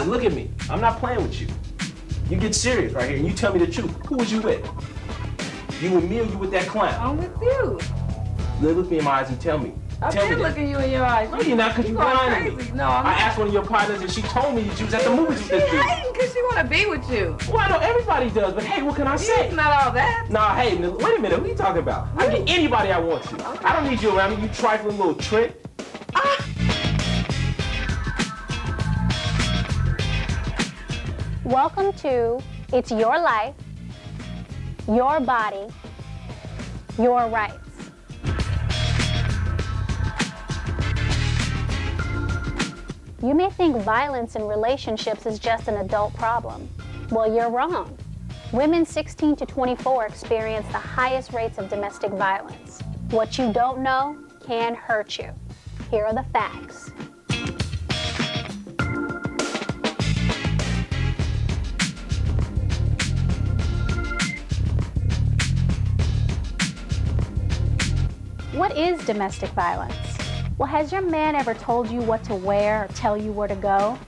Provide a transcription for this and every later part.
Listen, look at me. I'm not playing with you. You get serious right here and you tell me the truth. Who was you with? You with me or you with that clown? I'm with you. Look me in my eyes and tell me. I've been looking you in your eyes. No, you're not, because you're lying to me. No, I'm not. I asked one of your partners and she told me that you was at the movies with this dude. She's hating because she want to be with you. Well, I know everybody does, but hey, what can I say? It's not all that. Nah, hey, wait a minute, who you talking about? I can get anybody I want to. Okay. I don't need you around me, you trifling little trick. Welcome to It's Your Life, Your Body, Your Rights. You may think violence in relationships is just an adult problem. Well, you're wrong. Women 16 to 24 experience the highest rates of domestic violence. What you don't know can hurt you. Here are the facts. What is domestic violence? Well, has your man ever told you what to wear or tell you where to go?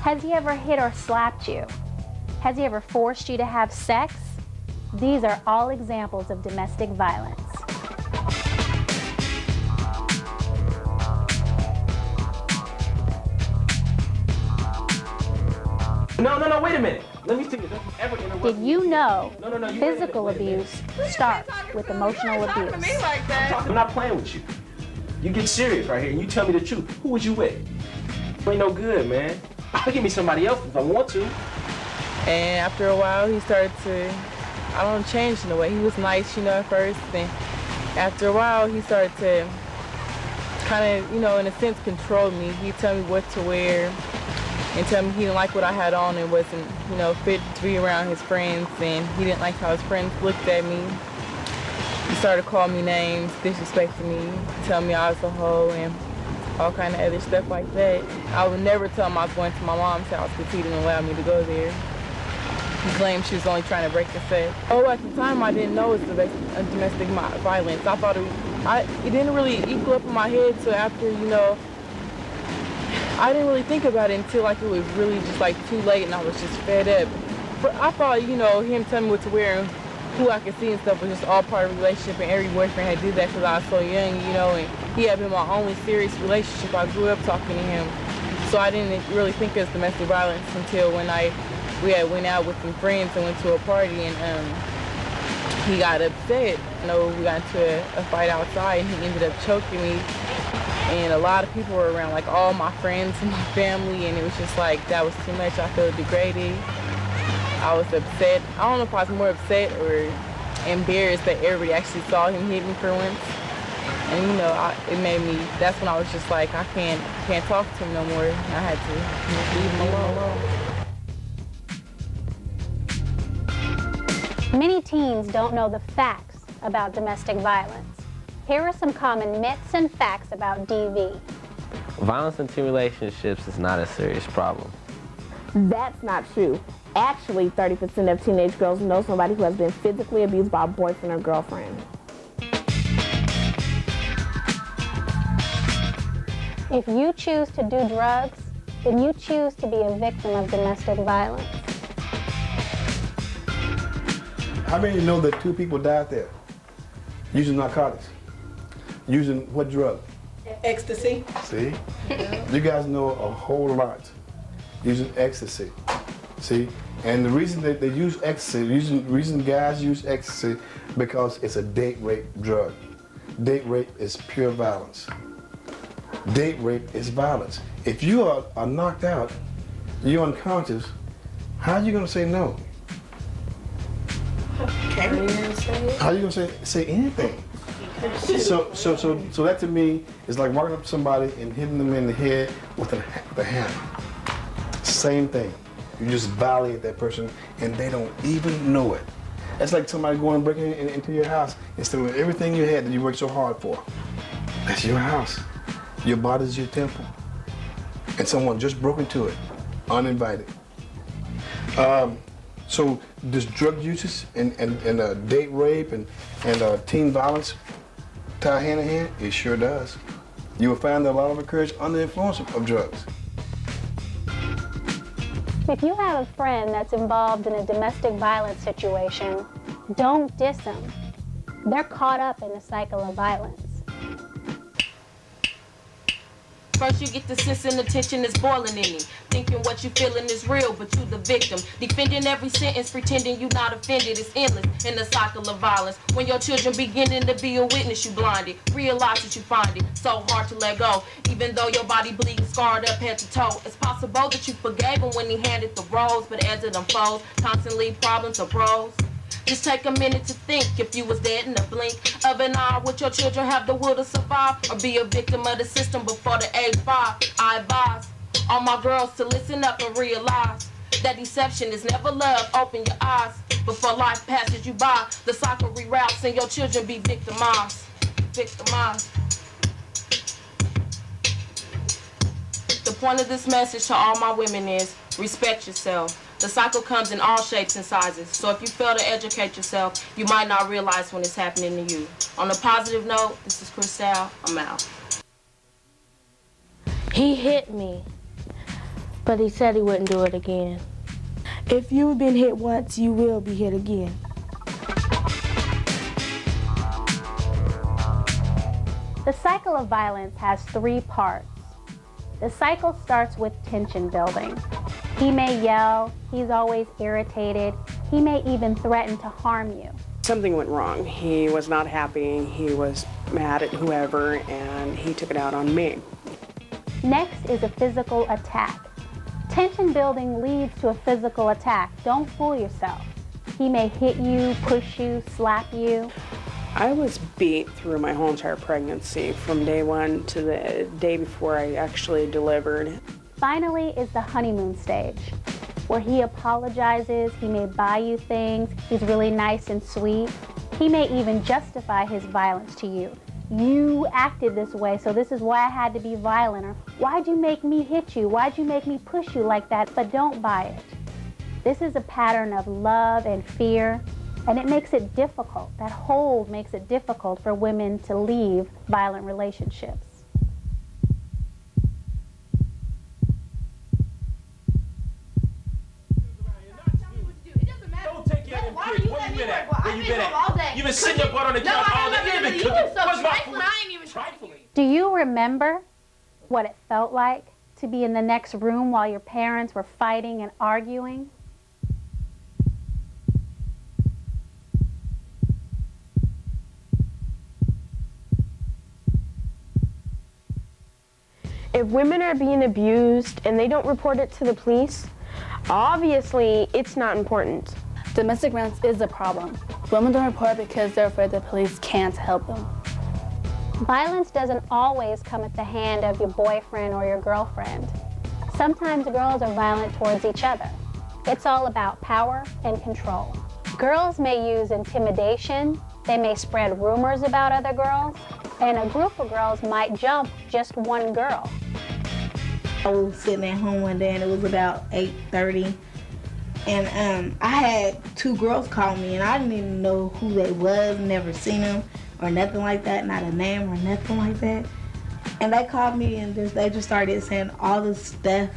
Has he ever hit or slapped you? Has he ever forced you to have sex? These are all examples of domestic violence. No, wait a minute. Let me see you. Don't you ever interrupt Did you know you physical abuse starts with emotional abuse? To me like that. I'm not playing with you. You get serious right here and you tell me the truth. Who was you with? You ain't no good, man. I'll give me somebody else if I want to. And after a while, he started to, change in a way. He was nice, at first. And after a while, he started to kind of, in a sense, control me. He'd tell me what to wear and tell me he didn't like what I had on and wasn't, fit to be around his friends. And he didn't like how his friends looked at me. He started calling me names, disrespecting me, telling me I was a hoe and all kind of other stuff like that. I would never tell him I was going to my mom's house because he didn't allow me to go there. He claimed she was only trying to break the set. At the time I didn't know it was domestic violence. I thought it didn't really equal up in my head till after, I didn't really think about it until it was really just too late and I was just fed up. But I thought, him telling me what to wear and who I could see and stuff was just all part of the relationship, and every boyfriend had did that because I was so young, and he had been my only serious relationship. I grew up talking to him. So I didn't really think it was domestic violence until when we had went out with some friends and went to a party and he got upset. We got into a fight outside and he ended up choking me. And a lot of people were around, all my friends and my family, and it was just that was too much. I felt degraded. I was upset. I don't know if I was more upset or embarrassed that everybody actually saw him hit me for once. And it made me, that's when I was just I can't talk to him no more. I had to leave him alone. Many teens don't know the facts about domestic violence. Here are some common myths and facts about DV. Violence in teen relationships is not a serious problem. That's not true. Actually, 30% of teenage girls know somebody who has been physically abused by a boyfriend or girlfriend. If you choose to do drugs, then you choose to be a victim of domestic violence. How many know that 2 people died there using narcotics? Using what drug? Ecstasy. See? You guys know a whole lot using ecstasy. See? And the reason that they use ecstasy, reason guys use ecstasy, because it's a date rape drug. Date rape is pure violence. Date rape is violence. If you are knocked out, you're unconscious, how are you going to say no? How are you going to say anything? So that to me is like walking up to somebody and hitting them in the head with a hammer. Same thing. You just violate that person and they don't even know it. It's like somebody going and breaking into your house and stealing everything you had that you worked so hard for. That's your house. Your body's your temple. And someone just broke into it, uninvited. So this drug uses and date rape and teen violence tie hand in hand? It sure does. You will find that a lot of it occurs under the influence of drugs. If you have a friend that's involved in a domestic violence situation, don't diss them. They're caught up in the cycle of violence. First you get the sense and the tension is boiling in you. Thinking what you feeling is real, but you the victim. Defending every sentence, pretending you not offended. It's endless in the cycle of violence. When your children beginning to be a witness, you blinded. Realize that you find it so hard to let go. Even though your body bleeding, scarred up head to toe. It's possible that you forgave him when he handed the rose, but as it unfolds, constantly problems arose. Just take a minute to think if you was dead in the blink of an eye. Would your children have the will to survive or be a victim of the system before the age 5? I advise all my girls to listen up and realize that deception is never love. Open your eyes before life passes you by. The cycle reroutes and your children be victimized. Victimized. The point of this message to all my women is respect yourself. The cycle comes in all shapes and sizes, so if you fail to educate yourself, you might not realize when it's happening to you. On a positive note, this is Christelle. I'm out. He hit me, but he said he wouldn't do it again. If you've been hit once, you will be hit again. The cycle of violence has 3 parts. The cycle starts with tension building. He may yell, he's always irritated, he may even threaten to harm you. Something went wrong. He was not happy, he was mad at whoever, and he took it out on me. Next is a physical attack. Tension building leads to a physical attack. Don't fool yourself. He may hit you, push you, slap you. I was beat through my whole entire pregnancy from day 1 to the day before I actually delivered. Finally is the honeymoon stage, where he apologizes, he may buy you things, he's really nice and sweet. He may even justify his violence to you. You acted this way, so this is why I had to be violent, or why'd you make me hit you? Why'd you make me push you like that? But don't buy it. This is a pattern of love and fear, and it makes it difficult. That hold makes it difficult for women to leave violent relationships. You've been sitting your butt on the couch all day. Do you remember what it felt like to be in the next room while your parents were fighting and arguing? If women are being abused and they don't report it to the police, obviously it's not important. Domestic violence is a problem. Women don't report because they're afraid the police can't help them. Violence doesn't always come at the hand of your boyfriend or your girlfriend. Sometimes girls are violent towards each other. It's all about power and control. Girls may use intimidation, they may spread rumors about other girls, and a group of girls might jump just one girl. I was sitting at home one day and it was about 8:30. And I had 2 girls call me and I didn't even know who they was, never seen them or nothing like that, not a name or nothing like that. And they called me and they just started saying all the stuff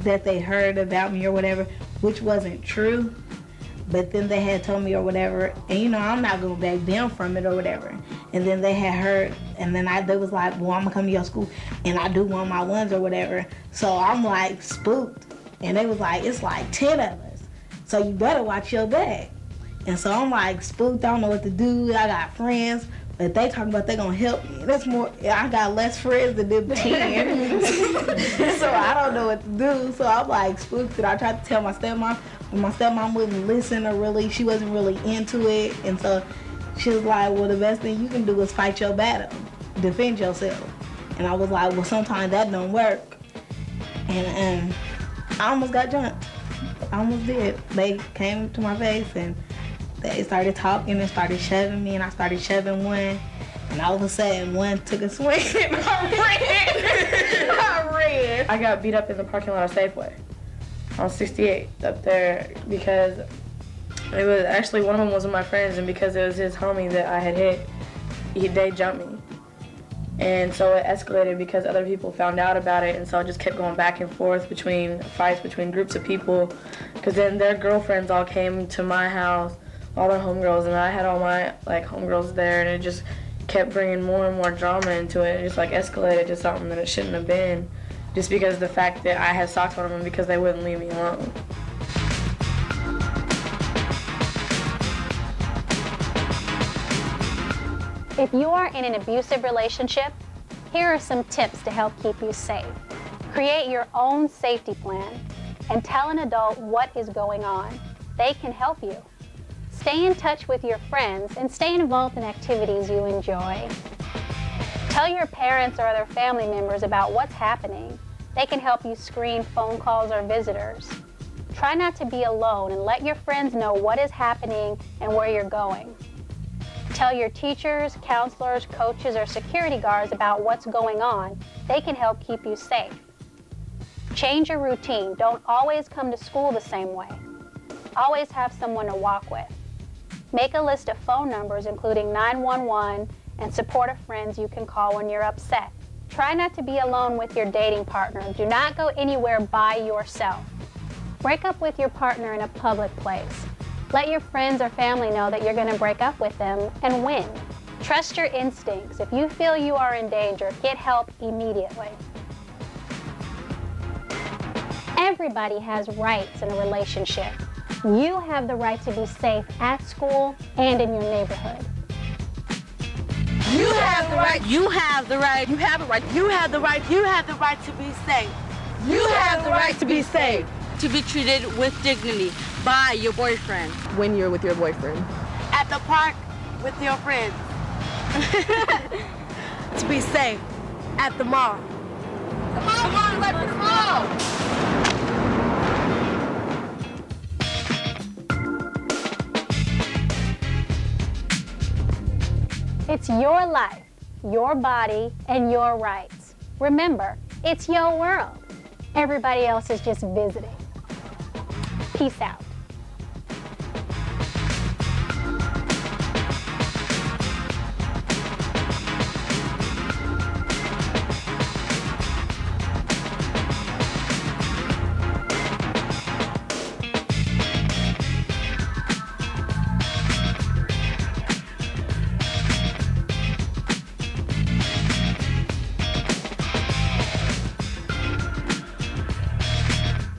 that they heard about me or whatever, which wasn't true. But then they had told me or whatever, and you know, I'm not gonna back down from it or whatever. And then they had heard, and then they was like, well, I'm gonna come to your school and I do 1-on-1s or whatever. So I'm like spooked. And they was like, it's like 10 of us. So you better watch your back. And so I'm like spooked, I don't know what to do. I got friends, but they talking about they gonna help me. That's more, I got less friends than them 10. So I don't know what to do. So I'm like spooked, and I tried to tell my stepmom, but my stepmom wouldn't listen or really, she wasn't really into it. And so she was like, well, the best thing you can do is fight your battle, defend yourself. And I was like, well, sometimes that don't work. And I almost got jumped. I almost did. They came to my face and they started talking and started shoving me, and I started shoving one, and all of a sudden one took a swing and I ran. I got beat up in the parking lot of Safeway on 68 up there because it was actually, one of them was my friends, and because it was his homie that I had hit, they jumped me. And so it escalated because other people found out about it, and so it just kept going back and forth between fights between groups of people. Because then their girlfriends all came to my house, all their homegirls, and I had all my like homegirls there, and it just kept bringing more and more drama into it. It just like escalated to something that it shouldn't have been, just because of the fact that I had socks on them and because they wouldn't leave me alone. If you are in an abusive relationship, here are some tips to help keep you safe. Create your own safety plan and tell an adult what is going on. They can help you. Stay in touch with your friends and stay involved in activities you enjoy. Tell your parents or other family members about what's happening. They can help you screen phone calls or visitors. Try not to be alone and let your friends know what is happening and where you're going. Tell your teachers, counselors, coaches, or security guards about what's going on. They can help keep you safe. Change your routine. Don't always come to school the same way. Always have someone to walk with. Make a list of phone numbers, including 911, and supportive friends you can call when you're upset. Try not to be alone with your dating partner. Do not go anywhere by yourself. Break up with your partner in a public place. Let your friends or family know that you're going to break up with them and win. Trust your instincts. If you feel you are in danger, get help immediately. Everybody has rights in a relationship. You have the right to be safe at school and in your neighborhood. You have the right. You have the right. You have the right. You have the right. You have the right to be safe. You have the right to be safe. To be treated with dignity by your boyfriend. When you're with your boyfriend. At the park with your friends. To be safe at the mall. Come on, let's go! It's your life, your body, and your rights. Remember, it's your world. Everybody else is just visiting. Peace out.